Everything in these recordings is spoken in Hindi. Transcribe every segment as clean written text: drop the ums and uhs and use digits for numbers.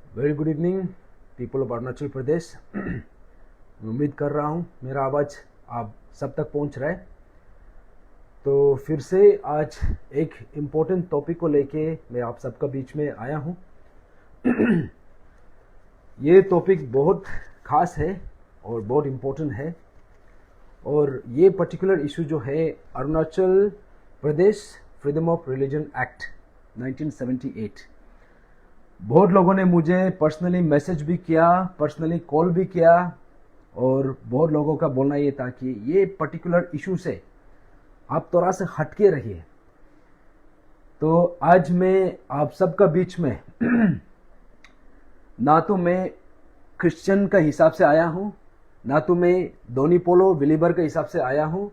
Very good evening people of Arunachal Pradesh. मैं उम्मीद कर रहा हूँ मेरा आवाज़ आप सब तक पहुँच रहा है। तो फिर से आज एक इम्पोर्टेंट टॉपिक को लेके मैं आप सबका बीच में आया हूँ। ये टॉपिक बहुत ख़ास है और बहुत इम्पोर्टेंट है, और ये पर्टिकुलर इशू जो है Arunachal Pradesh freedom of religion act 1978। बहुत लोगों ने मुझे पर्सनली मैसेज भी किया, पर्सनली कॉल भी किया, और बहुत लोगों का बोलना ये था कि ये पर्टिकुलर इशू से आप थोड़ा से हटके रहिए। तो आज मैं आप सबका बीच में ना तो मैं क्रिश्चियन का हिसाब से आया हूँ, ना तो मैं डोनी पोलो बिलीवर के हिसाब से आया हूँ,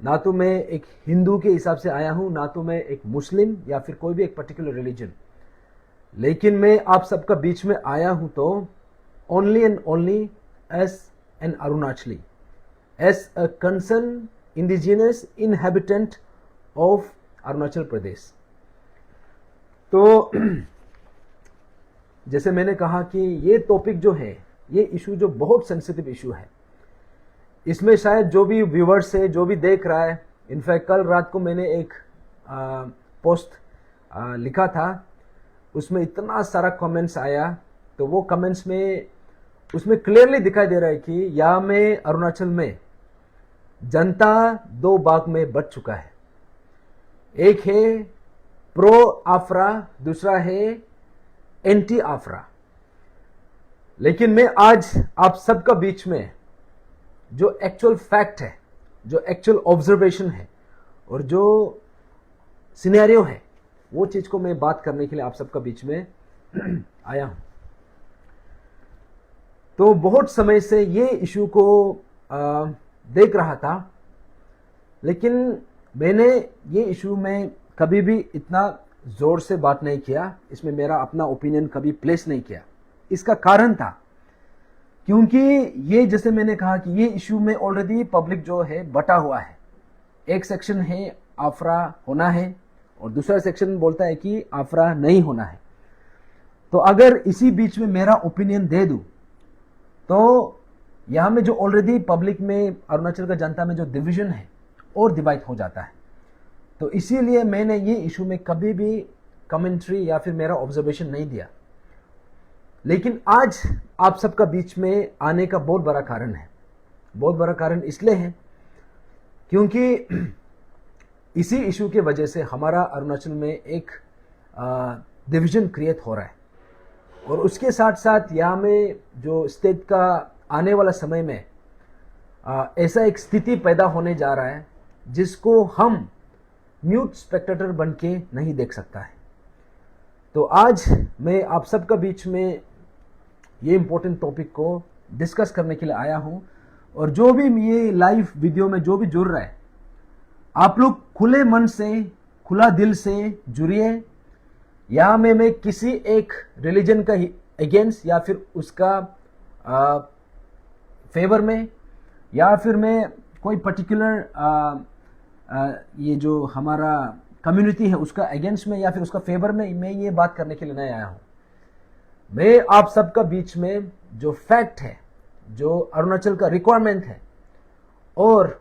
ना तो मैं एक हिंदू के हिसाब से आया हूँ, ना तो मैं एक मुस्लिम या फिर कोई भी एक पर्टिकुलर रिलीजन। लेकिन मैं आप सबका बीच में आया हूं तो only and only as an Arunachali, as a concern indigenous inhabitant of Arunachal Pradesh. तो जैसे मैंने कहा कि ये टॉपिक जो है, ये इशू जो बहुत सेंसिटिव इशू है, इसमें शायद जो भी व्यूवर्स है, जो भी देख रहा है, इनफैक्ट कल रात को मैंने एक पोस्ट लिखा था, उसमें इतना सारा कमेंट्स आया। तो वो कमेंट्स में उसमें क्लियरली दिखाई दे रहा है कि यहाँ में अरुणाचल में जनता दो भाग में बट चुका है। एक है प्रो आफ्रा, दूसरा है एंटी आफ्रा। लेकिन मैं आज आप सबका बीच में जो एक्चुअल फैक्ट है, जो एक्चुअल ऑब्जर्वेशन है और जो सिनेरियो है, वो चीज को मैं बात करने के लिए आप सबका बीच में आया हूं। तो बहुत समय से ये इशू को देख रहा था, लेकिन मैंने ये इशू में कभी भी इतना जोर से बात नहीं किया, इसमें मेरा अपना ओपिनियन कभी प्लेस नहीं किया। इसका कारण था क्योंकि ये, जैसे मैंने कहा कि ये इशू में ऑलरेडी पब्लिक जो है बटा हुआ है। एक सेक्शन है आफरा होना है और दूसरा सेक्शन बोलता है कि आफरा नहीं होना है। तो अगर इसी बीच में मेरा ओपिनियन दे दूं तो यहां में जो ऑलरेडी पब्लिक में, अरुणाचल का जनता में जो डिवीजन है और डिवाइड हो जाता है। तो इसीलिए मैंने ये इशू में कभी भी कमेंट्री या फिर मेरा ऑब्जर्वेशन नहीं दिया। लेकिन आज आप सबका बीच में आने का बहुत बड़ा कारण है। बहुत बड़ा कारण इसलिए है क्योंकि इसी इशू के वजह से हमारा अरुणाचल में एक डिवीजन क्रिएट हो रहा है, और उसके साथ साथ यहाँ में जो स्टेट का आने वाला समय में ऐसा एक स्थिति पैदा होने जा रहा है जिसको हम म्यूट स्पेक्टेटर बन के नहीं देख सकता है। तो आज मैं आप सबका बीच में ये इंपॉर्टेंट टॉपिक को डिस्कस करने के लिए आया हूँ, और जो भी ये लाइव वीडियो में जो भी जुड़ रहा है, आप लोग खुले मन से, खुला दिल से जुड़िए। यहां में मैं किसी एक रिलीजन का अगेंस्ट या फिर उसका फेवर में, या फिर मैं कोई पर्टिकुलर ये जो हमारा कम्युनिटी है उसका अगेंस्ट में या फिर उसका फेवर में मैं ये बात करने के लिए नहीं आया हूं। मैं आप सबका बीच में जो फैक्ट है, जो अरुणाचल का रिक्वायरमेंट है और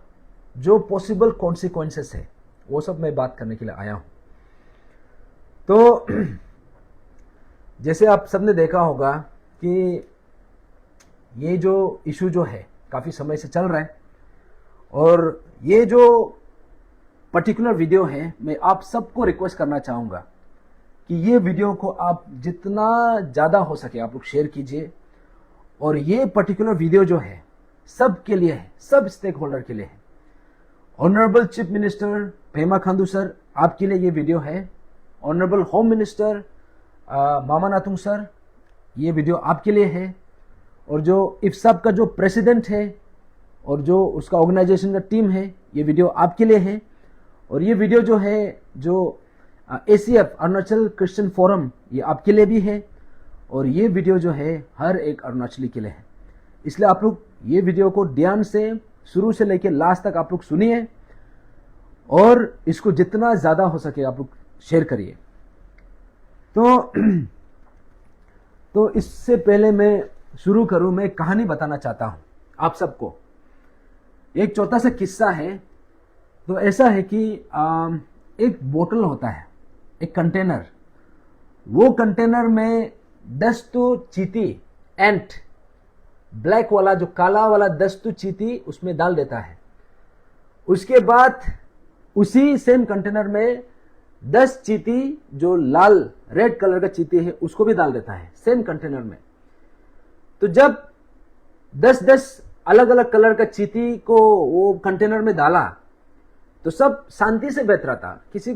जो पॉसिबल कॉन्सिक्वेंसेस है, वो सब मैं बात करने के लिए आया हूं। तो जैसे आप सबने देखा होगा कि ये जो इशू जो है काफ़ी समय से चल रहा है, और ये जो पर्टिकुलर वीडियो है, मैं आप सबको रिक्वेस्ट करना चाहूँगा कि ये वीडियो को आप जितना ज़्यादा हो सके आप लोग शेयर कीजिए। और ये पर्टिकुलर वीडियो जो है सब के लिए है, सब स्टेक होल्डर के लिए है। Honourable chief minister Pema Khandu sir, आपके लिए ये वीडियो है। ऑनरेबल होम मिनिस्टर मामा नातुंग सर, ये वीडियो आपके लिए है। और जो इफ्साब का जो प्रेसिडेंट है और जो उसका ऑर्गेनाइजेशन का टीम है, ये वीडियो आपके लिए है। और ये वीडियो जो है, जो ACF अरुणाचल क्रिश्चियन फोरम, ये आपके लिए भी है। और ये वीडियो जो है हर एक अरुणाचली के लिए है। इसलिए आप लोग ये वीडियो को ध्यान से शुरू से लेकर लास्ट तक आप लोग सुनिए, और इसको जितना ज़्यादा हो सके आप लोग शेयर करिए। तो तो इससे पहले मैं शुरू करूं, मैं एक कहानी बताना चाहता हूं आप सबको। एक छोटा सा किस्सा है। तो ऐसा है कि एक बोतल होता है, एक कंटेनर। वो कंटेनर में 10 तो चींटी, एंट, ब्लैक वाला जो काला वाला 10 तो चींटी उसमें डाल देता है। उसके बाद उसी सेम कंटेनर में 10 चींटी जो लाल रेड कलर का चींटी है उसको भी डाल देता है सेम कंटेनर में। तो जब 10-10 अलग अलग कलर का चींटी को वो कंटेनर में डाला तो सब शांति से बैठ रहा था। किसी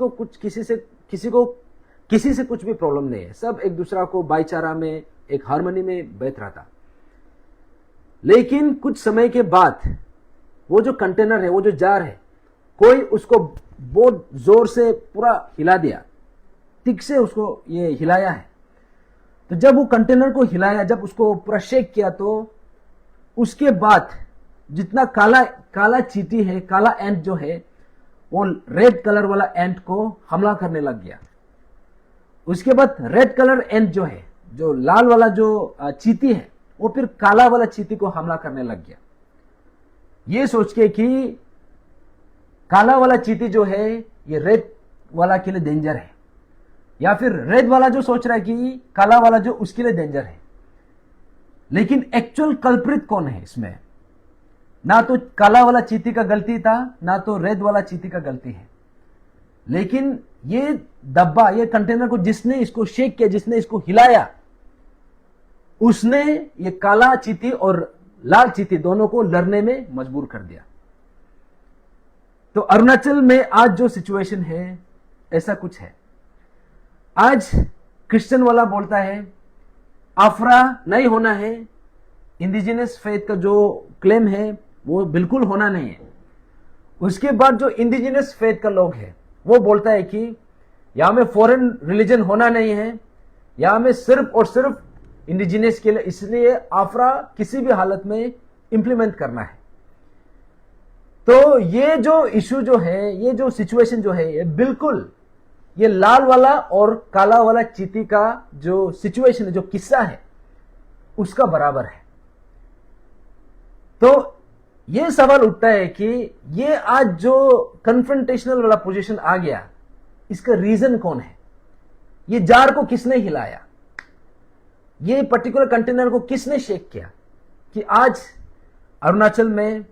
से कुछ भी प्रॉब्लम नहीं है। सब एक दूसरा को भाईचारा में, एक हार्मनी में बैठ रहा था। लेकिन कुछ समय के बाद वो जो कंटेनर है, वो जो जार है, कोई उसको बहुत जोर से पूरा हिला दिया, ठीक से उसको ये हिलाया है। तो जब वो कंटेनर को हिलाया, जब उसको पूरा शेक किया, तो उसके बाद जितना काला चींटी है, काला एंट जो है, वो रेड कलर वाला एंट को हमला करने लग गया। उसके बाद रेड कलर एंट जो है, जो लाल वाला जो चींटी है, वो फिर काला वाला चींटी को हमला करने लग गया। ये सोच के कि काला वाला चींटी जो है ये रेड वाला के लिए डेंजर है, या फिर रेड वाला जो सोच रहा है कि काला वाला जो उसके लिए डेंजर है। लेकिन एक्चुअल कल्प्रिट कौन है इसमें? ना तो काला वाला चींटी का गलती था, ना तो रेड वाला चींटी का गलती है। लेकिन ये डब्बा, ये कंटेनर को जिसने इसको शेक किया, जिसने इसको हिलाया, उसने ये काला चींटी और लाल चींटी दोनों को लड़ने में मजबूर कर दिया। तो अरुणाचल में आज जो सिचुएशन है, ऐसा कुछ है। आज क्रिश्चियन वाला बोलता है आफरा नहीं होना है, इंडिजिनस फेथ का जो क्लेम है वो बिल्कुल होना नहीं है। उसके बाद जो इंडिजिनस फेथ का लोग है वो बोलता है कि यहां में फॉरेन रिलीजन होना नहीं है, यहां में सिर्फ और सिर्फ इंडिजिनस के लिए, इसलिए आफरा किसी भी हालत में इंप्लीमेंट करना है। तो ये जो इशू जो है, ये जो सिचुएशन जो है, ये बिल्कुल ये लाल वाला और काला वाला चींटी का जो सिचुएशन है, जो किस्सा है, उसका बराबर है। तो ये सवाल उठता है कि ये आज जो कन्फ्रंटेशनल वाला पोजीशन आ गया, इसका रीजन कौन है? ये जार को किसने हिलाया? ये पर्टिकुलर कंटेनर को किसने शेक किया कि आज अरुणाचल में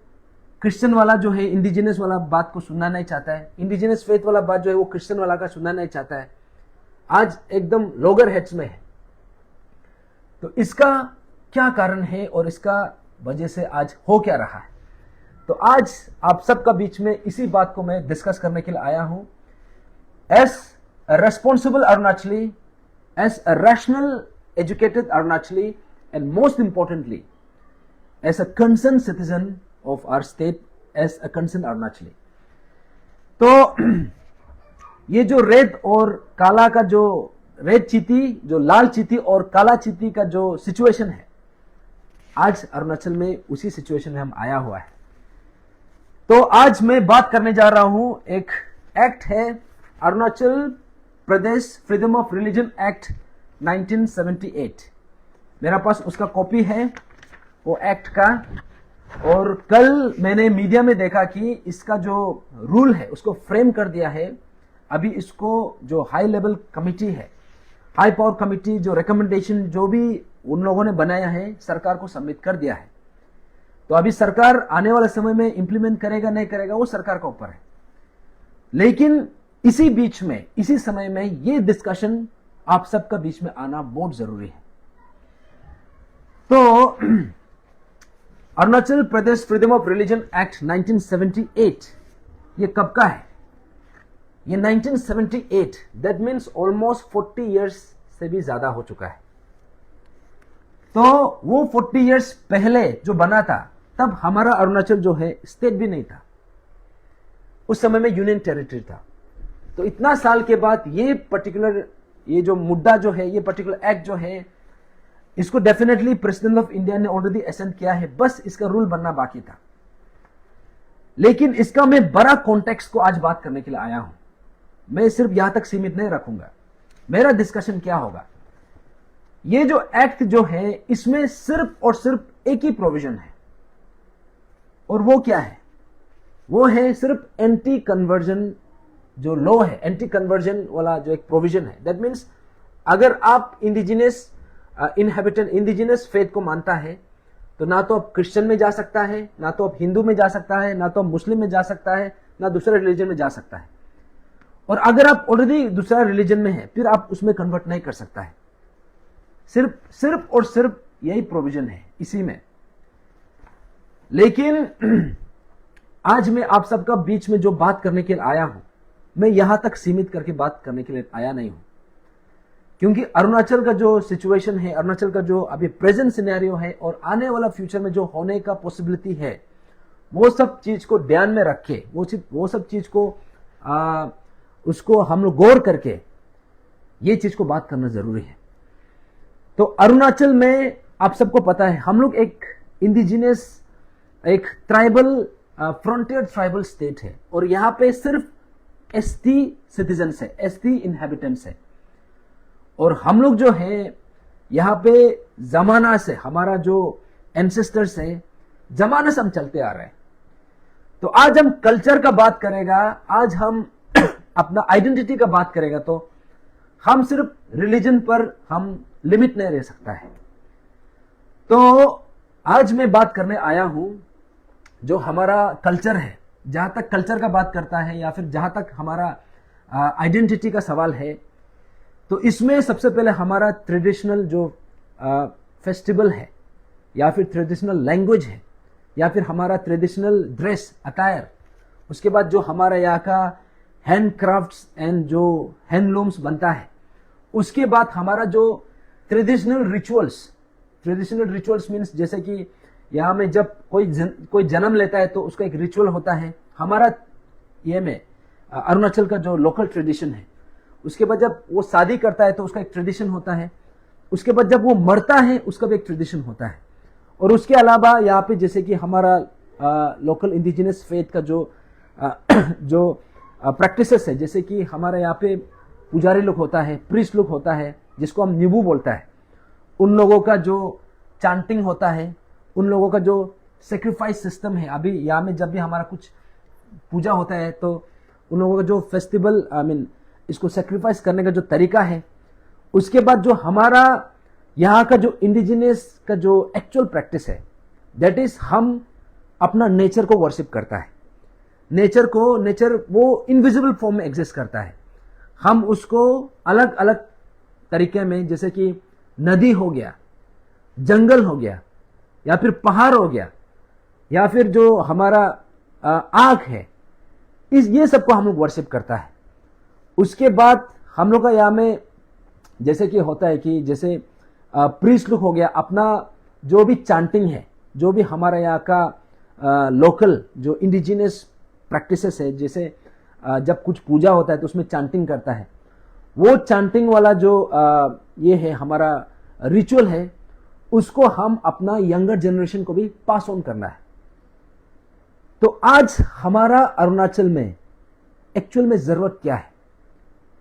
क्रिश्चियन वाला जो है इंडिजिनस वाला बात को सुनना नहीं चाहता है, इंडिजिनस फेथ वाला बात जो है वो क्रिश्चियन वाला का सुनना नहीं चाहता है, आज एकदम लोगर हेड्स में है। तो इसका क्या कारण है और इसका वजह से आज हो क्या रहा है? तो आज आप सबका बीच में इसी बात को मैं डिस्कस करने के लिए आया हूं। As a responsible Arunachali, as a rational educated Arunachali, and most importantly as a concerned citizen of our state, as a concerned Arunachali। तो ये जो रेड और काला का जो रेड चींटी, जो लाल चींटी और काला चींटी का जो सिचुएशन है, आज अरुणाचल में उसी सिचुएशन में हम आया हुआ है। तो आज मैं बात करने जा रहा हूं, एक एक्ट है Arunachal Pradesh freedom of religion act 1978। मेरा पास उसका कॉपी है वो एक्ट का। और कल मैंने मीडिया में देखा कि इसका जो रूल है उसको फ्रेम कर दिया है। अभी इसको जो हाई लेवल कमिटी है, हाई पावर कमिटी, जो रिकमेंडेशन जो भी उन लोगों ने बनाया है, सरकार को सबमिट कर दिया है। तो अभी सरकार आने वाले समय में इंप्लीमेंट करेगा नहीं करेगा वो सरकार का ऊपर है। लेकिन इसी बीच में, इसी समय में ये डिस्कशन आप सबका बीच में आना बहुत जरूरी है। तो Arunachal Pradesh freedom of religion act 1978 ये कब का है? ये 1978, दैट मीन्स ऑलमोस्ट 40 इयर्स से भी ज्यादा हो चुका है। तो वो 40 इयर्स पहले जो बना था, तब हमारा अरुणाचल जो है स्टेट भी नहीं था, उस समय में यूनियन टेरिटरी था। तो इतना साल के बाद ये पर्टिकुलर, ये जो मुद्दा जो है, ये पर्टिकुलर एक्ट जो है, इसको डेफिनेटली प्रेसिडेंट ऑफ इंडिया ने ऑलरेडी असेंट किया है, बस इसका रूल बनना बाकी था। लेकिन इसका मैं बड़ा कॉन्टेक्स्ट को आज बात करने के लिए आया हूं। मैं सिर्फ यहां तक सीमित नहीं रखूंगा। मेरा डिस्कशन क्या होगा, ये जो एक्ट जो है इसमें सिर्फ और सिर्फ एक ही प्रोविजन है, और वो क्या है? वो है सिर्फ एंटी कन्वर्जन जो लॉ है, एंटी कन्वर्जन वाला जो एक प्रोविजन है। दैट मीन्स अगर आप इंडिजिनस इनहेबिटेंट इंडिजिनस फेथ को मानता है तो ना तो आप क्रिश्चियन में जा सकता है, ना तो आप हिंदू में जा सकता है, ना तो आप मुस्लिम में जा सकता है, ना दूसरे रिलीजन में जा सकता है। और अगर आप ऑलरेडी दूसरा रिलीजन में है फिर आप उसमें कन्वर्ट नहीं कर सकता है। सिर्फ और सिर्फ यही प्रोविजन है इसी में। लेकिन आज मैं आप सबका बीच में जो बात करने के लिए आया हूं, मैं यहां तक सीमित करके बात करने के लिए आया नहीं हूं, क्योंकि अरुणाचल का जो सिचुएशन है, अरुणाचल का जो अभी प्रेजेंट सिनेरियो है और आने वाला फ्यूचर में जो होने का पॉसिबिलिटी है, वो सब चीज को ध्यान में रख के, वो सब चीज को उसको हम लोग गौर करके ये चीज को बात करना जरूरी है। तो अरुणाचल में आप सबको पता है हम लोग एक इंडिजिनस, एक ट्राइबल फ्रंटियर ट्राइबल स्टेट है, और यहां पे सिर्फ एसटी सिटीजन्स है, एसटी इनहेबिटेंट्स है। और हम लोग जो है यहां पे जमाना से, हमारा जो एंसेस्टर्स है, जमाने से हम चलते आ रहे हैं। तो आज हम कल्चर का बात करेगा, आज हम अपना आइडेंटिटी का बात करेगा, तो हम सिर्फ रिलीजन पर हम लिमिट नहीं रह सकता है। तो आज मैं बात करने आया हूं जो हमारा कल्चर है, जहां तक कल्चर का बात करता है या फिर जहां तक हमारा आइडेंटिटी का सवाल है, तो इसमें सबसे पहले हमारा ट्रेडिशनल जो फेस्टिवल है, या फिर ट्रेडिशनल लैंग्वेज है, या फिर हमारा ट्रेडिशनल ड्रेस अटायर, उसके बाद जो हमारा यहाँ का हैंडक्राफ्ट्स एंड जो हैंडलूम्स बनता है, उसके बाद हमारा जो ट्रेडिशनल रिचुअल्स मीन्स जैसे कि यहाँ में जब कोई जन्म लेता है तो उसका एक रिचुअल होता है। हमारा ये में अरुणाचल का जो लोकल ट्रेडिशन है, उसके बाद जब वो शादी करता है तो उसका एक ट्रेडिशन होता है, उसके बाद जब वो मरता है उसका भी एक ट्रेडिशन होता है। और उसके अलावा यहाँ पे जैसे कि हमारा लोकल इंडिजिनस फेथ का जो प्रैक्टिसेस है, जैसे कि हमारे यहाँ पे पुजारी लोग होता है, प्रीस्ट लोग होता है, जिसको हम निबू बोलता है, उन लोगों का जो चांटिंग होता है, उन लोगों का जो सेक्रीफाइस सिस्टम है, अभी यहाँ में जब भी हमारा कुछ पूजा होता है तो उन लोगों का जो फेस्टिवल इसको सेक्रीफाइस करने का जो तरीका है, उसके बाद जो हमारा यहाँ का जो इंडिजिनस का जो एक्चुअल प्रैक्टिस है, दैट इज हम अपना नेचर को वर्शिप करता है। नेचर वो इनविजिबल फॉर्म में एग्जिस्ट करता है। हम उसको अलग अलग तरीके में, जैसे कि नदी हो गया, जंगल हो गया, या फिर पहाड़ हो गया, या फिर जो हमारा आग है, ये सबको हम लोग वर्शिप करता है। उसके बाद हम लोग का यहाँ में जैसे कि होता है कि जैसे प्रीस्ट लोग हो गया, अपना जो भी चांटिंग है, जो भी हमारा यहाँ का लोकल जो इंडिजिनस प्रैक्टिसेस है, जैसे जब कुछ पूजा होता है तो उसमें चांटिंग करता है, वो चांटिंग वाला जो ये है हमारा रिचुअल है, उसको हम अपना यंगर जनरेशन को भी पास ऑन करना है। तो आज हमारा अरुणाचल में एक्चुअल में जरूरत क्या है?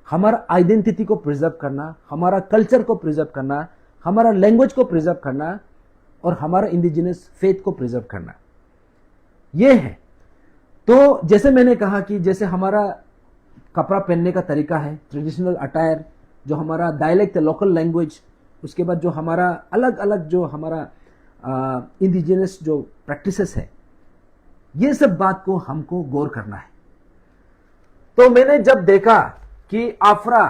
हमारा आइडेंटिटी को प्रिजर्व करना, हमारा कल्चर को प्रिजर्व करना, हमारा लैंग्वेज को प्रिजर्व करना, और हमारा इंडिजिनस फेथ को प्रिजर्व करना, ये है। तो जैसे मैंने कहा कि जैसे हमारा कपड़ा पहनने का तरीका है, ट्रेडिशनल अटायर, जो हमारा डायलेक्ट है, लोकल लैंग्वेज, उसके बाद जो हमारा अलग अलग जो हमारा इंडिजिनस जो प्रैक्टिसेस है, ये सब बात को हमको गौर करना है। तो मैंने जब देखा कि आफरा,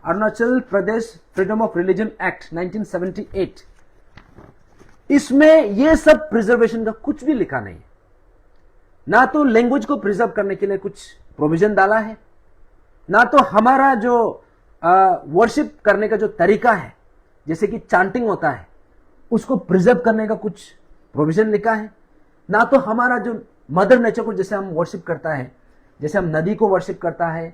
Arunachal Pradesh freedom of religion act 1978, इसमें ये सब प्रिजर्वेशन का कुछ भी लिखा नहीं है। ना तो लैंग्वेज को प्रिजर्व करने के लिए कुछ प्रोविजन डाला है, ना तो हमारा जो वर्शिप करने का जो तरीका है, जैसे कि चांटिंग होता है, उसको प्रिजर्व करने का कुछ प्रोविजन लिखा है, ना तो हमारा जो मदर नेचर को जैसे हम वर्शिप करता है, जैसे हम नदी को वर्शिप करता है,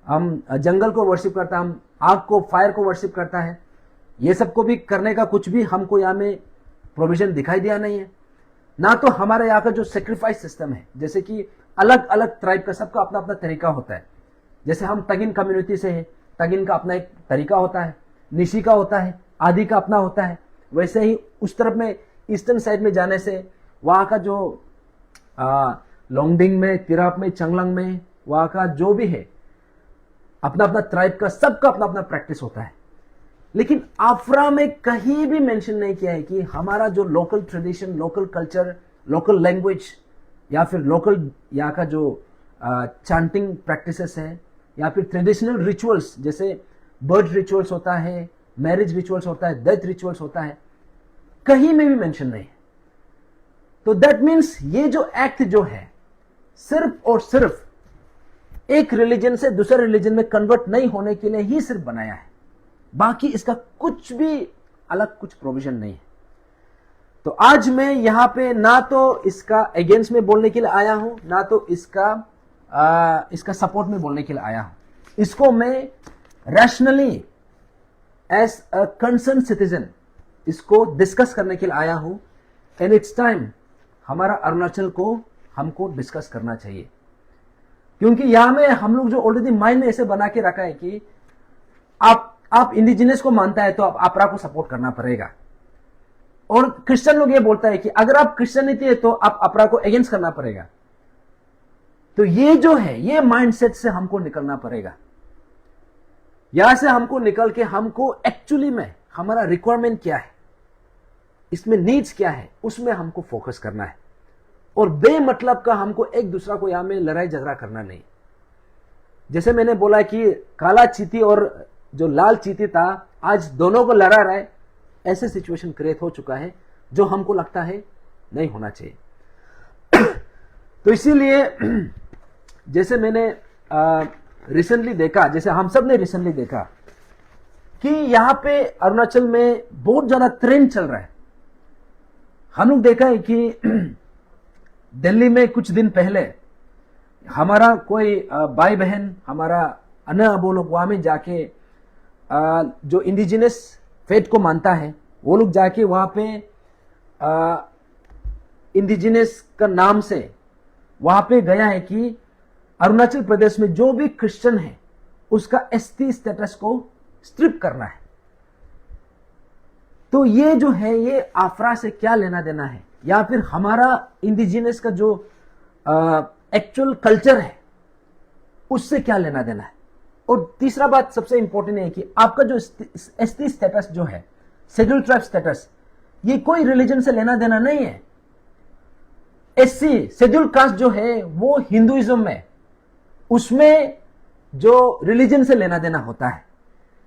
हम जंगल को वर्शिप करता है, हम आग को, फायर को वर्शिप करता है, ये सबको भी करने का कुछ भी हमको यहाँ में प्रोविजन दिखाई दिया नहीं है। ना तो हमारे यहाँ का जो सेक्रीफाइस सिस्टम है, जैसे कि अलग अलग ट्राइब का सबका अपना अपना तरीका होता है। जैसे हम तगिन कम्युनिटी से है, तगिन का अपना एक तरीका होता है, निशी का होता है, आदि का अपना होता है, वैसे ही उस तरफ में ईस्टर्न साइड में जाने से वहां का जो लोंगडिंग में, तिराप में, चंगलंग में वहां का जो भी है अपना अपना ट्राइब का, सबका अपना अपना प्रैक्टिस होता है। लेकिन आफ्रा में कहीं भी मेंशन नहीं किया है कि हमारा जो local tradition, local culture, local language या फिर लोकल यहाँ का जो चांटिंग प्रैक्टिसेस है या फिर ट्रेडिशनल रिचुअल्स, जैसे बर्थ रिचुअल्स होता है, मैरिज रिचुअल्स होता है, डेथ रिचुअल्स होता है, कहीं में भी मेंशन नहीं है। तो दैट मीन्स ये जो एक्ट जो है सिर्फ और सिर्फ एक रिलीजन से दूसरे रिलीजन में कन्वर्ट नहीं होने के लिए ही सिर्फ बनाया है, बाकी इसका कुछ भी अलग कुछ प्रोविजन नहीं है। तो आज मैं यहां पे ना तो इसका अगेंस्ट में बोलने के लिए आया हूं, ना तो इसका सपोर्ट में बोलने के लिए आया हूं। इसको मैं rationally as a concern citizen इसको डिस्कस करने के लिए आया हूं। एंड इट्स टाइम हमारा अरुणाचल को हमको डिस्कस करना चाहिए, क्योंकि यहां में हम लोग जो ऑलरेडी माइंड में ऐसे बना के रखा है कि आप इंडिजिनस को मानता है तो आप आपरा को सपोर्ट करना पड़ेगा, और क्रिश्चियन लोग ये बोलता है कि अगर आप क्रिश्चियनिटी है तो आप अपरा को अगेंस्ट करना पड़ेगा। तो ये जो है ये माइंडसेट से हमको निकलना पड़ेगा। यहां से हमको निकल के हमको एक्चुअली में हमारा रिक्वायरमेंट क्या है, इसमें नीड्स क्या है, उसमें हमको फोकस करना है। और बेमतलब का हमको एक दूसरा को यहां में लड़ाई झगड़ा करना नहीं। जैसे मैंने बोला कि काला चीती और जो लाल चीती था आज दोनों को लड़ा रहा है, ऐसे सिचुएशन क्रिएट हो चुका है जो हमको लगता है नहीं होना चाहिए। तो इसीलिए जैसे मैंने रिसेंटली देखा, जैसे हम सब ने रिसेंटली देखा कि यहां पे अरुणाचल में बहुत ज्यादा ट्रेंड चल रहा है। हम लोग देखा है कि दिल्ली में कुछ दिन पहले हमारा कोई भाई बहन, हमारा अन्य वो लोग वहां में जाके जो इंडिजिनस फेथ को मानता है वो लोग जाके वहां पे इंडिजिनस का नाम से वहां पे गया है कि अरुणाचल प्रदेश में जो भी क्रिश्चियन है उसका एसटी स्टेटस को स्ट्रिप करना है। तो ये जो है ये आफ्रा से क्या लेना देना है, या फिर हमारा इंडिजिनस का जो एक्चुअल कल्चर है उससे क्या लेना देना है। और तीसरा बात सबसे इंपॉर्टेंट है कि आपका जो एसटी स्टेटस जो है, शेड्यूल ट्राइब स्टेटस, ये कोई रिलीजन से लेना देना नहीं है। एससी शेड्यूल कास्ट जो है वो हिंदुइज्म में, उसमें जो रिलीजन से लेना देना होता है,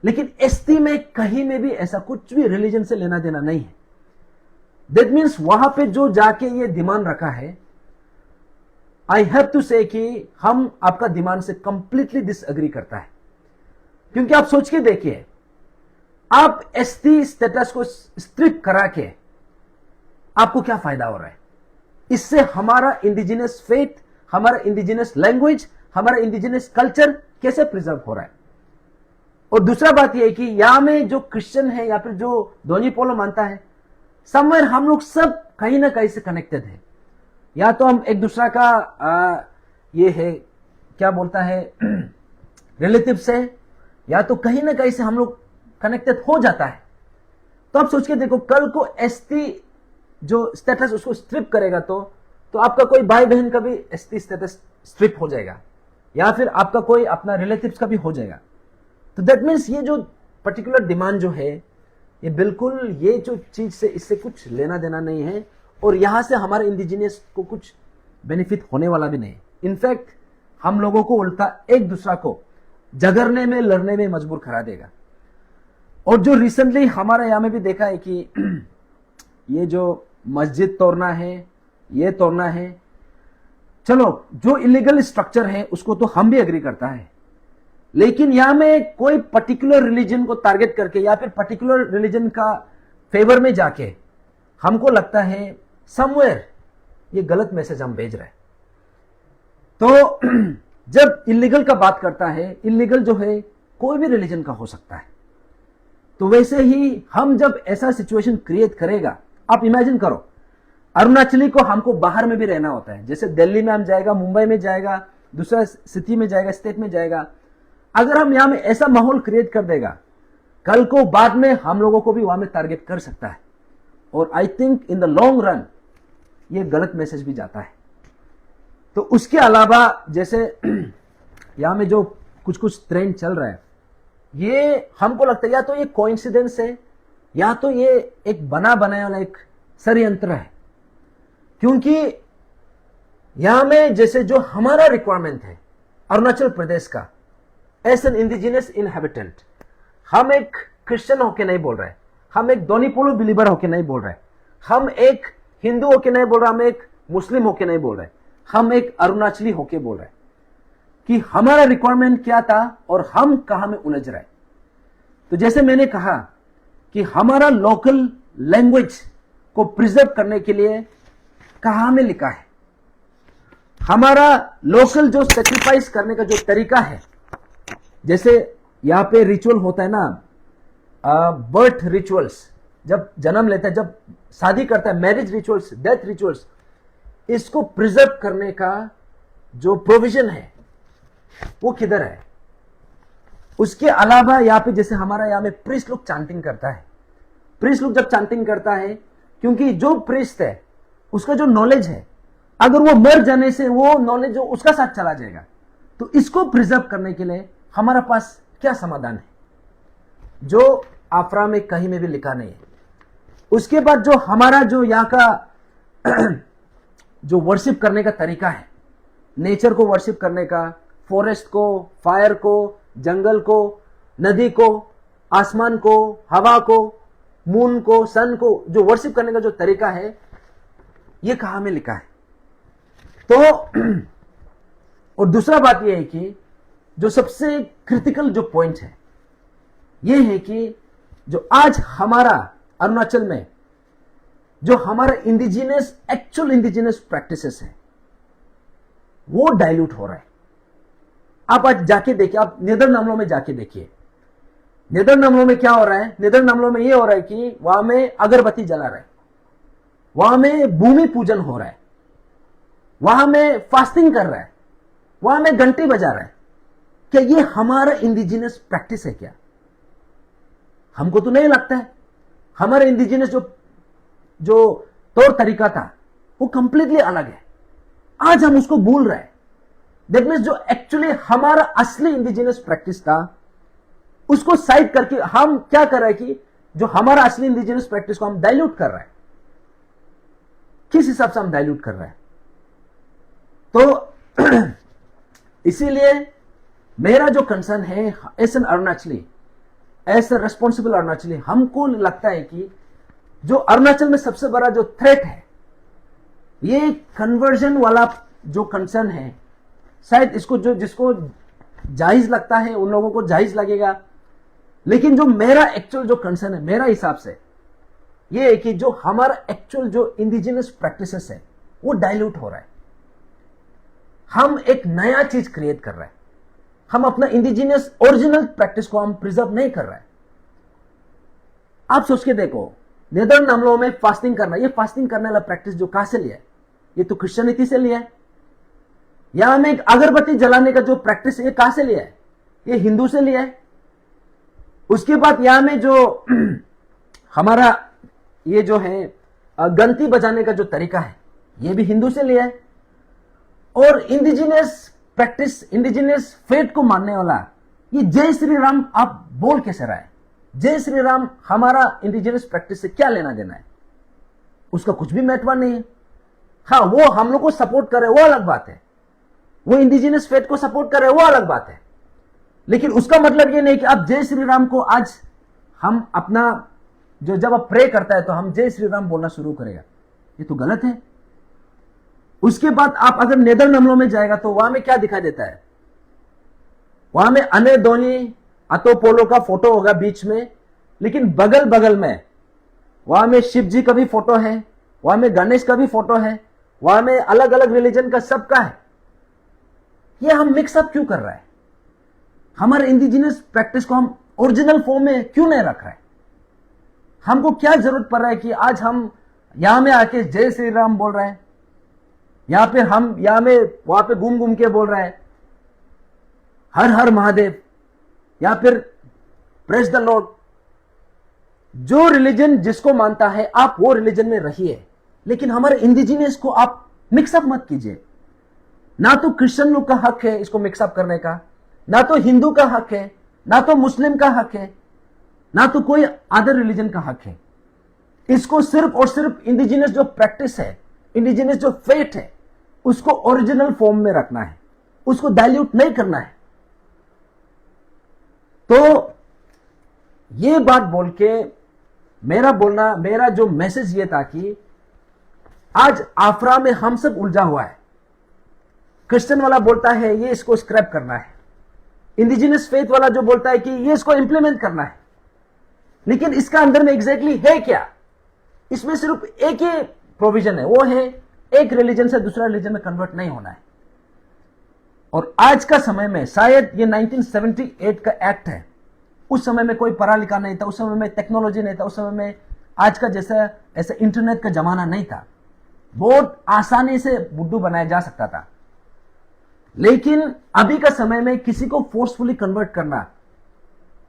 लेकिन एसटी में कहीं में भी ऐसा कुछ भी रिलीजन से लेना देना नहीं है। दैट मीन्स वहां पे जो जाके ये डिमांड रखा है, आई हैव टू से कि हम आपका डिमांड से कंप्लीटली डिसएग्री करता है। क्योंकि आप सोच के देखिए, आप एसटी स्टेटस को स्ट्रिप करा के आपको क्या फायदा हो रहा है? इससे हमारा इंडिजिनस फेथ, हमारा इंडिजिनस लैंग्वेज, हमारा इंडिजिनस कल्चर कैसे प्रिजर्व हो रहा है? और दूसरा बात यह है कि यहां में जो क्रिश्चियन है या फिर जो दोनी पोलो मानता है, समवेयर हम लोग सब कहीं ना कहीं से कनेक्टेड है। या तो हम एक दूसरा का ये है क्या बोलता है रिलेटिव से, या तो कहीं ना कहीं से हम लोग कनेक्टेड हो जाता है। तो आप सोच के देखो, कल को एसटी जो स्टेटस उसको स्ट्रिप करेगा तो आपका कोई भाई बहन का भी एसटी स्टेटस स्ट्रिप हो जाएगा, या फिर आपका कोई अपना रिलेटिव्स का भी हो जाएगा। तो दैट मीन्स ये जो पर्टिकुलर डिमांड जो है, ये बिल्कुल ये जो चीज से इससे कुछ लेना देना नहीं है, और यहां से हमारे इंडिजिनियस को कुछ बेनिफिट होने वाला भी नहीं। इनफैक्ट हम लोगों को उल्टा एक दूसरा को झगड़ने में, लड़ने में मजबूर करा देगा। और जो रिसेंटली हमारे यहां में भी देखा है कि ये जो मस्जिद तोड़ना है, ये तोड़ना है, चलो जो इलीगल स्ट्रक्चर है उसको तो हम भी एग्री करता है, लेकिन यहां में कोई पर्टिकुलर रिलीजन को टारगेट करके या फिर पर्टिकुलर रिलीजन का फेवर में जाके हमको लगता है समवेयर ये गलत मैसेज हम भेज रहे हैं। तो जब इलीगल का बात करता है, इलीगल जो है कोई भी रिलीजन का हो सकता है, तो वैसे ही हम जब ऐसा सिचुएशन क्रिएट करेगा, आप इमेजिन करो अरुणाचली को हमको बाहर में भी रहना होता है, जैसे दिल्ली में हम जाएगा, मुंबई में जाएगा, दूसरा सिटी में जाएगा, स्टेट में जाएगा। अगर हम यहां में ऐसा माहौल क्रिएट कर देगा, कल को बाद में हम लोगों को भी वहां में टारगेट कर सकता है, और I think in the long run ये गलत मैसेज भी जाता है। तो उसके अलावा जैसे यहां में जो कुछ कुछ ट्रेंड चल रहा है, ये हमको लगता है या तो ये कोइंसिडेंस है या तो ये एक बना बनाया वाला एक षड्यंत्र है। क्योंकि यहां में जैसे जो हमारा रिक्वायरमेंट है अरुणाचल प्रदेश का एज एन इंडिजिनस इनहेबिटेंट, हम एक क्रिश्चियन होके नहीं बोल रहे, हम एक दोनीपोलो बिलीवर होके नहीं बोल रहे, हम एक हिंदू होके नहीं बोल रहे, हम एक मुस्लिम होके नहीं बोल रहे, हम एक अरुणाचली होके बोल रहे कि हमारा रिक्वायरमेंट क्या था और हम कहां में उलझ रहे। तो जैसे मैंने कहा कि हमारा लोकल लैंग्वेज को प्रिजर्व करने के लिए कहां में लिखा है, हमारा लोकल जो सेक्रीफाइस करने का जो तरीका है, जैसे यहां पे रिचुअल होता है ना, बर्थ रिचुअल्स, जब जन्म लेता है, जब शादी करता है, मैरिज रिचुअल्स, डेथ रिचुअल्स, इसको प्रिजर्व करने का जो प्रोविजन है वो किधर है। उसके अलावा यहां पे जैसे हमारा यहां में प्रीस्ट लोग चांटिंग करता है, प्रीस्ट लोग जब चांटिंग करता है, क्योंकि जो प्रीस्ट है उसका जो नॉलेज है, अगर वो मर जाने से वो नॉलेज जो उसका साथ चला जाएगा, तो इसको प्रिजर्व करने के लिए हमारा पास क्या समाधान है जो आफरा में कहीं में भी लिखा नहीं है। उसके बाद जो हमारा जो यहाँ का जो वर्शिप करने का तरीका है, नेचर को वर्शिप करने का, फॉरेस्ट को, फायर को, जंगल को, नदी को, आसमान को, हवा को, मून को, सन को, जो वर्शिप करने का जो तरीका है, ये कहां में लिखा है। तो और दूसरा बात यह है कि जो सबसे क्रिटिकल जो पॉइंट है ये है कि जो आज हमारा अरुणाचल में जो हमारा इंडिजिनस, एक्चुअल इंडिजिनस प्रैक्टिसेस है, वो डाइल्यूट हो रहा है। आप आज जाके देखिए, आप नेदर नामलों में जाके देखिए, नेदर नामलों में क्या हो रहा है। नेदर नामलों में ये हो रहा है कि वहां में अगरबत्ती जला रहा है, वहां में भूमि पूजन हो रहा है, वहां में फास्टिंग कर रहा है, वहां में घंटी बजा रहा है। क्या ये हमारा इंडिजिनस प्रैक्टिस है क्या? हमको तो नहीं लगता है। हमारा इंडिजिनस जो तौर तरीका था वो कंप्लीटली अलग है। आज हम उसको भूल रहे हैं। दैट मीन्स जो एक्चुअली हमारा असली इंडिजिनस प्रैक्टिस था उसको साइड करके हम क्या कर रहे हैं कि जो हमारा असली इंडिजिनस प्रैक्टिस को हम डाइल्यूट कर रहे हैं। किस हिसाब से हम डाइल्यूट कर रहे हैं? तो इसीलिए मेरा जो कंसर्न है as an Arunachali, as a responsible Arunachali, हमको लगता है कि जो अरुणाचल में सबसे बड़ा जो थ्रेट है ये कन्वर्जन वाला जो कंसर्न है। शायद इसको जिसको जायज लगता है उन लोगों को जायज लगेगा, लेकिन जो मेरा एक्चुअल जो कंसर्न है मेरा हिसाब से ये है कि जो हमारा एक्चुअल जो इंडिजिनस प्रैक्टिसेस है वो डाइल्यूट हो रहा है। हम एक नया चीज क्रिएट कर रहे हैं, हम अपना इंडिजिनियस ओरिजिनल प्रैक्टिस को हम प्रिजर्व नहीं कर रहे हैं। आप सोच के देखो, नेदर नामलों में फास्टिंग करना, ये फास्टिंग करने वाला प्रैक्टिस जो कहां से लिया है? ये तो क्रिश्चियनिटी से लिया है। यहां में अगरबत्ती जलाने का जो प्रैक्टिस ये कहां से लिया है? ये हिंदू से लिया है। उसके बाद यहां में जो हमारा ये जो है घंटी बजाने का जो तरीका है ये भी हिंदू से लिया है। और इंडिजिनियस प्रैक्टिस, इंडिजिनियस फेथ को मानने वाला ये जय श्री राम आप बोल कैसे रहा है? जय श्री राम हमारा इंडिजिनियस प्रैक्टिस से क्या लेना देना है? उसका कुछ भी महत्व नहीं है। हाँ, वो हम लोग को सपोर्ट करे वो अलग बात है, वो इंडिजिनियस फेथ को सपोर्ट करे वो अलग बात है, लेकिन उसका मतलब ये नहीं कि आप जय श्री राम को आज हम अपना जो जब आप प्रे करता है तो हम जय श्री राम बोलना शुरू करेगा, ये तो गलत है। उसके बाद आप अगर नेदर नामलों में जाएगा तो वहां में क्या दिखाई देता है? वहां में अने धोनी अतो पोलो का फोटो होगा बीच में, लेकिन बगल बगल में वहां में शिव जी का भी फोटो है, वहां में गणेश का भी फोटो है, वहां में अलग अलग रिलीजन का सबका है। ये हम मिक्सअप क्यों कर रहे हैं? हमारे इंडिजिनियस प्रैक्टिस को हम ओरिजिनल फॉर्म में क्यों नहीं रख रहे हैं? हमको क्या जरूरत पड़ रहा है कि आज हम यहां में आके जय श्री राम बोल रहे हैं, यहां पे हम यहां में वहां पे घूम घूम के बोल रहे हैं हर हर महादेव, या फिर प्रेज द लॉर्ड, जो रिलीजन जिसको मानता है आप वो रिलीजन में रहिए, लेकिन हमारे इंडिजिनियस को आप मिक्सअप मत कीजिए। ना तो क्रिश्चियन लोग का हक है इसको मिक्सअप करने का, ना तो हिंदू का हक है, ना तो मुस्लिम का हक है, ना तो कोई अदर रिलीजन का हक है। इसको सिर्फ और सिर्फ इंडिजिनियस जो प्रैक्टिस है, इंडिजिनियस जो फेथ है, उसको ओरिजिनल फॉर्म में रखना है, उसको डाइल्यूट नहीं करना है। तो ये बात बोल के मेरा जो मैसेज ये था कि आज आफरा में हम सब उलझा हुआ है। क्रिश्चियन वाला बोलता है ये इसको स्क्रैप करना है, इंडिजिनियस फेथ वाला जो बोलता है कि ये इसको इंप्लीमेंट करना है, लेकिन इसका अंदर में एग्जैक्टली है क्या? इसमें सिर्फ एक ही प्रोविजन है, वो है एक रिलीजन से दूसरा रिलीजन में कन्वर्ट नहीं होना है। और आज का समय में शायद ये 1978 का एक्ट है, उस समय में कोई पढ़ा लिखा नहीं था, उस समय में टेक्नोलॉजी नहीं था, उस समय में आज का जैसा ऐसा इंटरनेट का जमाना नहीं था, बहुत आसानी से बुद्धू बनाया जा सकता था। लेकिन अभी का समय में किसी को फोर्सफुली कन्वर्ट करना,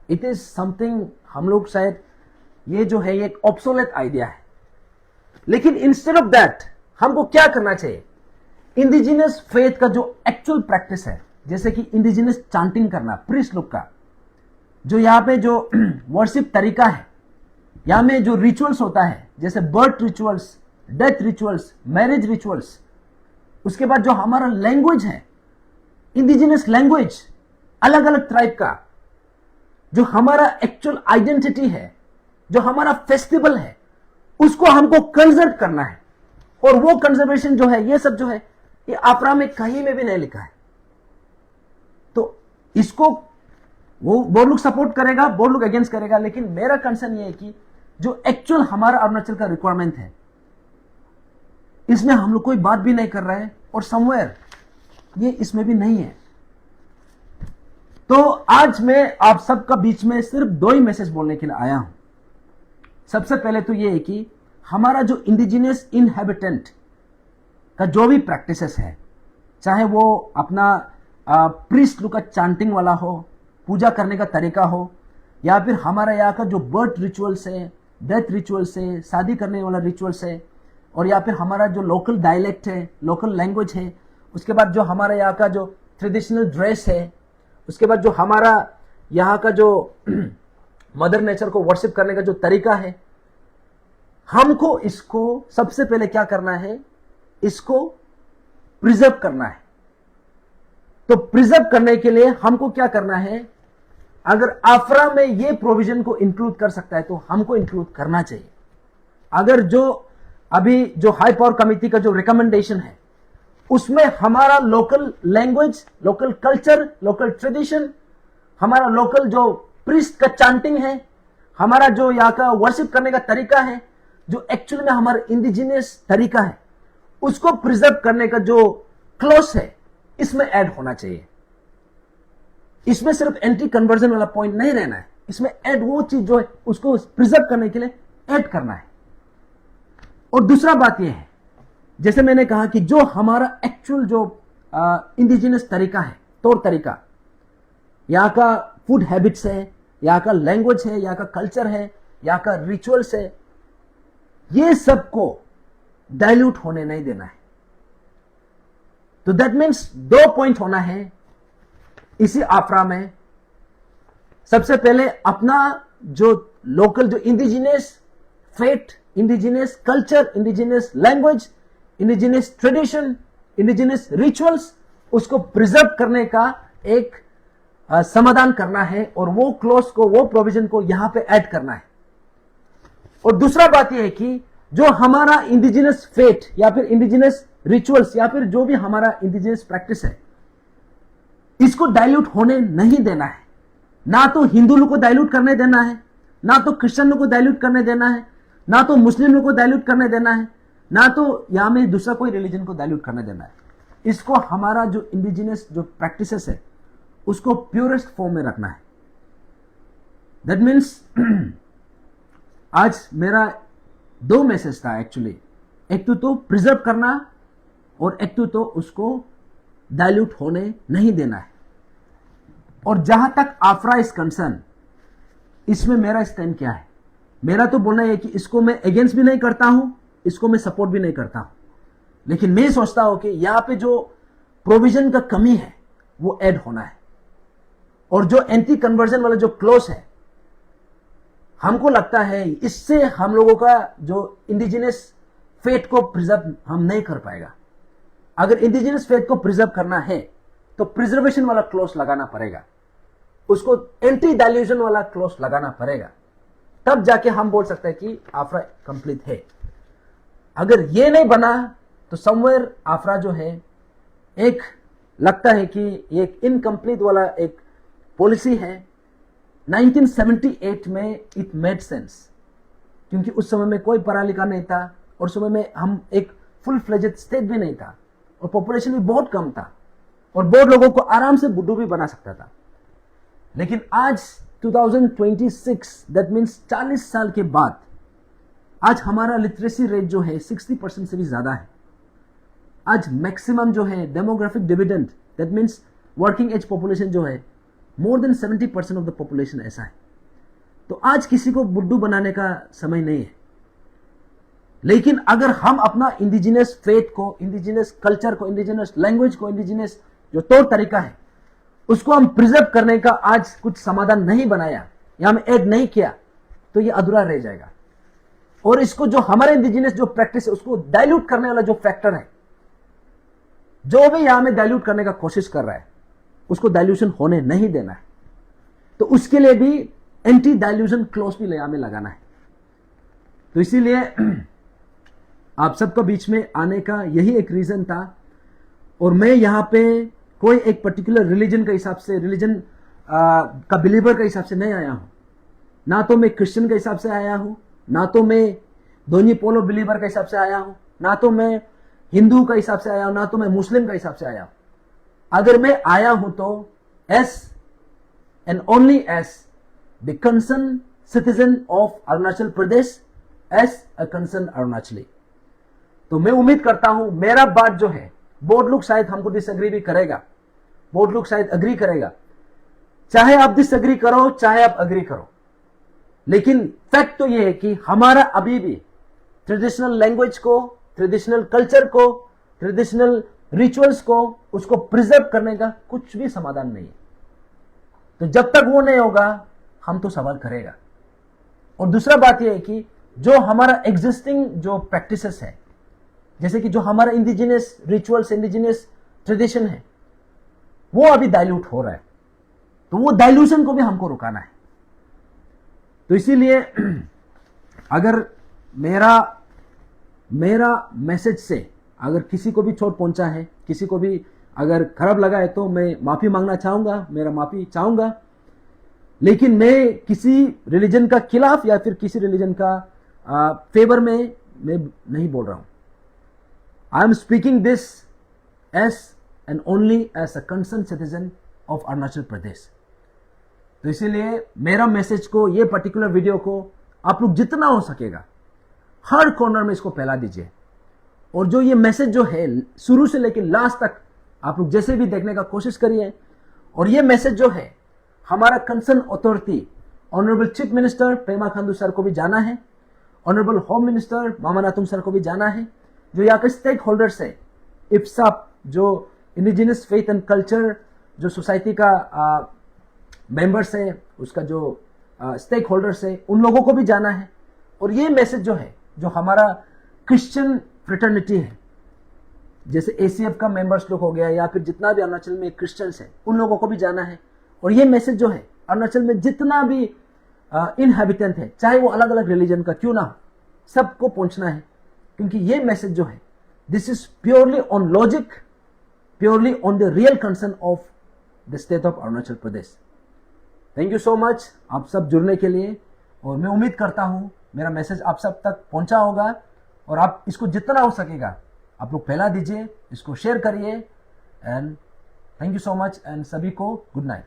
इट इज समथिंग, हम लोग शायद ये जो है एक ऑब्सोलेट आइडिया है। लेकिन इंस्टेड ऑफ दैट हमको क्या करना चाहिए? इंडिजिनियस फेथ का जो एक्चुअल प्रैक्टिस है, जैसे कि इंडिजिनियस चांटिंग करना, प्रीस्ट लोग का जो यहाँ पे जो वर्शिप तरीका है, यहाँ में जो रिचुअल्स होता है, जैसे birth rituals, death rituals, marriage rituals, उसके बाद जो हमारा लैंग्वेज है, इंडिजिनियस लैंग्वेज, अलग अलग ट्राइब का, जो हमारा एक्चुअल आइडेंटिटी है, जो हमारा फेस्टिवल है, उसको हमको कंजर्व करना है। और वो कंजर्वेशन जो है, ये सब जो है, ये आफरा में कहीं में भी नहीं लिखा है। तो इसको वो लोग सपोर्ट करेगा, वो लोग अगेंस्ट करेगा, लेकिन मेरा कंसर्न ये है कि जो एक्चुअल हमारा अरुणाचल का रिक्वायरमेंट है, इसमें हम लोग कोई बात भी नहीं कर रहे हैं, और समवेयर ये इसमें भी नहीं है। तो आज मैं आप सबका बीच में सिर्फ दो ही मैसेज बोलने के लिए आया हूं। सबसे पहले तो ये है कि हमारा जो इंडिजिनियस इनहेबिटेंट का जो भी प्रैक्टिसेस है, चाहे वो अपना प्रीस्ट लोग का चांटिंग वाला हो, पूजा करने का तरीका हो, या फिर हमारा यहाँ का जो बर्थ रिचुअल्स है, डेथ रिचुअल्स है, शादी करने वाला रिचुअल्स है, और या फिर हमारा जो लोकल डायलेक्ट है, लोकल लैंग्वेज है, उसके बाद जो हमारा यहाँ का जो ट्रेडिशनल ड्रेस है, उसके बाद जो हमारा यहाँ का जो मदर नेचर को वर्शिप करने का जो तरीका है, हमको इसको सबसे पहले क्या करना है? इसको प्रिजर्व करना है। तो प्रिजर्व करने के लिए हमको क्या करना है? अगर आफरा में ये प्रोविजन को इंक्लूड कर सकता है तो हमको इंक्लूड करना चाहिए। अगर जो अभी जो हाई पावर कमिटी का जो रिकमेंडेशन है, उसमें हमारा local language, local culture, local tradition, हमारा लोकल जो प्रीस्ट का चांटिंग है, हमारा जो यहाँ का वर्शिप करने का तरीका है, जो एक्चुअली में हमारा इंडिजिनियस तरीका है, उसको प्रिजर्व करने का जो क्लॉज है, इसमें ऐड होना चाहिए। इसमें सिर्फ एंटी कन्वर्जन वाला पॉइंट नहीं रहना है, इसमें ऐड वो चीज जो है उसको प्रिजर्व करने के लिए ऐड करना है। और दूसरा बात यह है, जैसे मैंने कहा कि जो हमारा एक्चुअल जो इंडिजिनियस तरीका है, तौर तरीका, यहाँ का फूड हैबिट्स है, यहाँ का लैंग्वेज है, यहाँ का कल्चर है, यहाँ का रिचुअल्स है, ये सबको डाइल्यूट होने नहीं देना है। तो दैट मीन्स दो पॉइंट होना है इसी आफरा में। सबसे पहले अपना जो लोकल जो indigenous faith, indigenous culture, indigenous language, indigenous tradition, indigenous rituals, उसको प्रिजर्व करने का एक समाधान करना है, और वो क्लॉज को, वो प्रोविजन को यहां पे ऐड करना है। और दूसरा बात यह है कि जो हमारा इंडिजिनियस फेथ या फिर इंडिजिनियस रिचुअल्स या फिर जो भी हमारा इंडिजिनियस प्रैक्टिस है, इसको डाइल्यूट होने नहीं देना है। ना तो हिंदू लोग को डाइल्यूट करने देना है, ना तो क्रिश्चियन लोग को डाइल्यूट करने देना है, ना तो मुस्लिम लोग को डाइल्यूट करने देना है, ना तो यहां में दूसरा कोई रिलीजन को डाइल्यूट करने देना है। इसको हमारा जो इंडिजिनियस जो प्रैक्टिसेस है, उसको प्योरेस्ट फॉर्म में रखना है। दैट मीन्स आज मेरा दो मैसेज था एक्चुअली, एक तो प्रिजर्व करना, और एक तो उसको डाइल्यूट होने नहीं देना है। और जहां तक आफरा इज कंसर्न, इसमें मेरा स्टैंड क्या है? मेरा तो बोलना है कि इसको मैं अगेंस्ट भी नहीं करता हूं, इसको मैं सपोर्ट भी नहीं करता हूं, लेकिन मैं सोचता हूं कि यहां पे जो प्रोविजन का कमी है वो ऐड होना है। और जो एंटी कन्वर्जन वाला जो क्लोज है, हमको लगता है इससे हम लोगों का जो इंडिजिनस फेथ को प्रिजर्व हम नहीं कर पाएगा। अगर इंडिजिनस फेथ को प्रिजर्व करना है तो प्रिजर्वेशन वाला क्लोज लगाना पड़ेगा, उसको एंटी डाइल्यूजन वाला क्लोज लगाना पड़ेगा, तब जाके हम बोल सकते हैं कि आफरा कंप्लीट है। अगर ये नहीं बना तो समवेयर आफरा जो है एक लगता है कि एक इनकम्प्लीट वाला एक पॉलिसी है। 1978 में इट मेड सेंस, क्योंकि उस समय में कोई पढ़ा लिखा नहीं था और उस समय में हम एक फुल फ्लेजेड स्टेट भी नहीं था और पॉपुलेशन भी बहुत कम था और बहुत लोगों को आराम से बुड्ढू भी बना सकता था। लेकिन आज 2026, दैट मीन्स 40 साल के बाद आज हमारा लिटरेसी रेट जो है 60% से भी ज्यादा है। आज मैक्सिमम जो है demographic dividend, that means working age population जो है more than 70% of the population ऐसा है। तो आज किसी को बुड्ढू बनाने का समय नहीं है। लेकिन अगर हम अपना इंडिजिनस फेथ को, इंडिजिनस कल्चर को, इंडिजिनस लैंग्वेज को, इंडिजिनस जो तौर तरीका है उसको हम प्रिजर्व करने का आज कुछ समाधान नहीं बनाया या हम ऐड नहीं किया तो ये अधूरा रह जाएगा। और इसको जो हमारे इंडिजिनस जो प्रैक्टिस है उसको डाइल्यूट करने वाला जो फैक्टर है, जो भी यहां में डाइल्यूट करने का कोशिश कर रहा है उसको डाइल्यूशन होने नहीं देना है। तो उसके लिए भी एंटी डाइल्यूशन क्लॉज भी यहां में लगाना है। तो इसीलिए आप सबका बीच में आने का यही एक रीजन था। और मैं यहां पे कोई एक पर्टिकुलर रिलीजन के हिसाब से, रिलीजन का बिलीवर के हिसाब से नहीं आया हूं। ना तो मैं क्रिश्चियन के हिसाब से आया हूं, ना तो मैं दोनी पोलो बिलीवर के हिसाब से आया हूं, ना तो मैं हिंदू का हिसाब से आया हूं, ना तो मैं मुस्लिम का हिसाब से आया हूं। अगर मैं आया हूं तो as and only as the concern citizen of Arunachal Pradesh, as a concern Arunachali. तो मैं उम्मीद करता हूं मेरा बात जो है, बहुत लोग शायद हमको डिसएग्री भी करेगा, बहुत लोग शायद अग्री करेगा। चाहे आप डिसएग्री करो, चाहे आप अग्री करो, लेकिन फैक्ट तो यह है कि हमारा अभी भी ट्रेडिशनल लैंग्वेज को, ट्रेडिशनल कल्चर को, ट्रेडिशनल रिचुअल्स को, उसको प्रिजर्व करने का कुछ भी समाधान नहीं है। तो जब तक वो नहीं होगा हम तो सवाल करेगा। और दूसरा बात यह है कि जो हमारा एग्जिस्टिंग जो प्रैक्टिसेस है, जैसे कि जो हमारा इंडिजिनस रिचुअल्स, इंडिजिनस ट्रेडिशन है, वो अभी डाइल्यूट हो रहा है। तो वो डाइल्यूशन को भी हमको रुकाना है। तो इसीलिए अगर मेरा मैसेज से अगर किसी को भी चोट पहुंचा है, किसी को भी अगर खराब लगा है, तो मैं माफी मांगना चाहूंगा, मेरा माफी चाहूंगा। लेकिन मैं किसी रिलीजन का खिलाफ या फिर किसी रिलीजन का फेवर में मैं नहीं बोल रहा हूं। I am speaking this as and only as a concern citizen of Arunachal Pradesh. तो इसीलिए मेरा मैसेज को, ये पर्टिकुलर वीडियो को आप लोग जितना हो सकेगा हर कॉर्नर में इसको फैला दीजिए। और जो ये मैसेज जो है शुरू से लेकर लास्ट तक आप लोग जैसे भी देखने का कोशिश करिए। और ये मैसेज जो है हमारा concern authority honourable chief minister Pema Khandu sir को भी जाना है, ऑनरेबल होम मिनिस्टर मामा नातुंग सर को भी जाना है, जो यहाँ के स्टेक होल्डर्स है, इफ्साप जो इंडिजिनस फेथ एंड कल्चर जो सोसाइटी का मेंबर्स है, उसका जो स्टेक होल्डर्स है, उन लोगों को भी जाना है। और ये मैसेज जो है, जो हमारा क्रिश्चियन फ्रेटर्निटी है, जैसे एसीएफ का मेंबर्स लोग हो गया या फिर जितना भी अरुणाचल में क्रिश्चियंस है, उन लोगों को भी जाना है। और ये मैसेज जो है अरुणाचल में जितना भी इनहैबिटेंट है, चाहे वो अलग अलग रिलीजन का क्यों ना हो, सबको पहुंचना है। क्योंकि ये मैसेज जो है, this is purely on logic, purely on the real concern of the state of Arunachal Pradesh. Thank you so much आप सब जुड़ने के लिए। और मैं उम्मीद करता हूं मेरा मैसेज आप सब तक पहुंचा होगा। और आप इसको जितना हो सकेगा आप लोग फैला दीजिए, इसको शेयर करिए। And thank you so much and सभी को गुड नाइट।